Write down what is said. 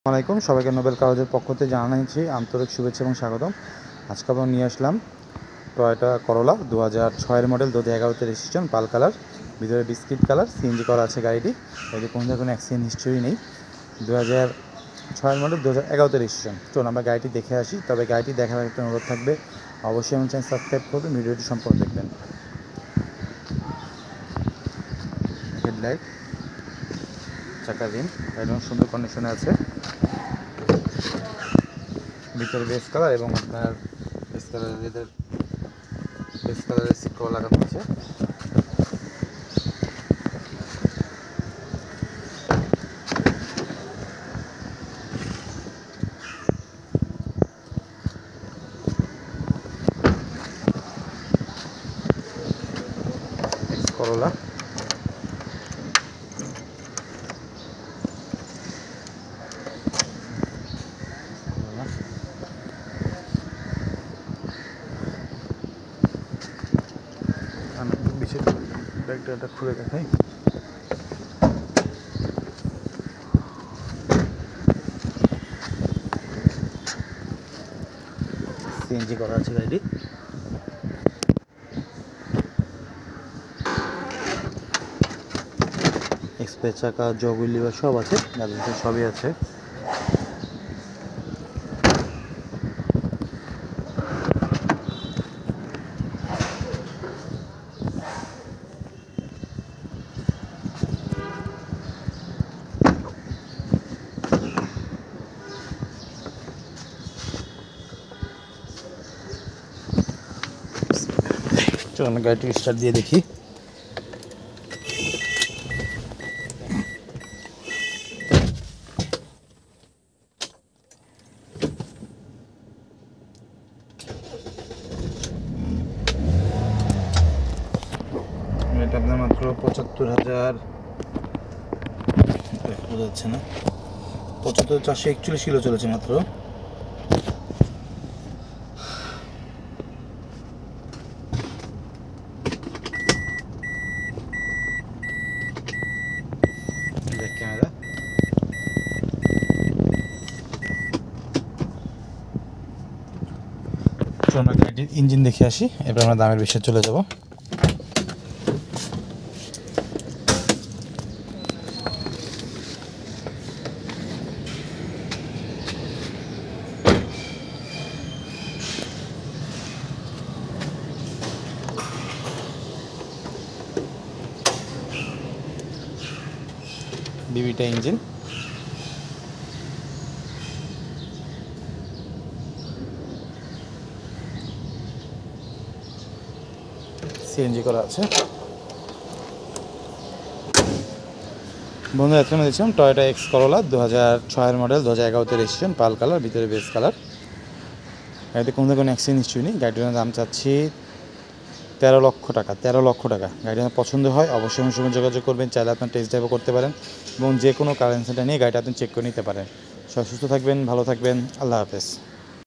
আসসালামাইকুম সবাইকে নোবেল কাগজের পক্ষ থেকে জানাচ্ছি আন্তরিক শুভেচ্ছা এবং স্বাগতম। আজকে আমরা নিয়ে আসলাম টয়োটা করোলা 2006 মডেল, 2011তে রেজিস্ট্রেশন, পাল কালার, ভিতরে বিস্কিট কালার, সিএনজি করা আছে গাড়িটি। এটি কোনো অ্যাক্সিডেন্ট হিস্ট্রি নেই। 2006 মডেল, 2011তে রেজিস্ট্রেশন। চলুন আমরা গাড়িটি দেখে আসি। তবে গাড়িটি দেখার একটা অনুরোধ থাকবে, অবশ্যই আমার চ্যানেল সাবস্ক্রাইব করবেন, ভিডিওটি সম্পূর্ণ দেখবেন। হেডলাইট, চাকা রিম একদম সুন্দর কন্ডিশনে আছে। ভিতরে বেস কালার এবং আপনার বেস কালারের সিট কভার লাগানো আছে। করোলা বিশেষ ব্যাগটা খুলে দেখাই। সিএনজি করা আছে গাড়িটি। এক্সপ্রেস চাকা, জগুল লিভার সব আছে, গাড়িতে সবই আছে। চলো আমি গাড়িটি স্টার্ট দিয়ে দেখি। এটা আপনার মাত্র 75,000 বোঝা যাচ্ছে না, 75,441 কিলো চলেছে মাত্র। ক্যামেরা চলো গাড়িটির ইঞ্জিন দেখে আসি, এবার আমরা দামের বিষয়ে চলে যাব। বিবিটা ইঞ্জিন, সিএনজি করা আছে। বন্ধুরা এখানে দেখছিলাম টয়োটা এক্স করোলা 2006 মডেল, 2011তে রেজিস্ট্রেশন, পাল কালার, ভিতরে বেস কালার। গাড়িতে কোনো অ্যাক্সিডেন্ট হিস্ট্রি নেই। গাড়িটির দাম চাচ্ছি 13 লক্ষ টাকা। 13 লক্ষ টাকা। গাড়িটি আমার পছন্দ হয় অবশ্যই আমার সঙ্গে যোগাযোগ করবেন। চাইলে আপনার টেস্ট ড্রাইভও করতে পারেন এবং যে কোনো কারেন্সিটা নিয়ে গাড়িটা আপনি চেক করে নিতে পারেন। সবাই সুস্থ থাকবেন, ভালো থাকবেন, আল্লাহ হাফেজ।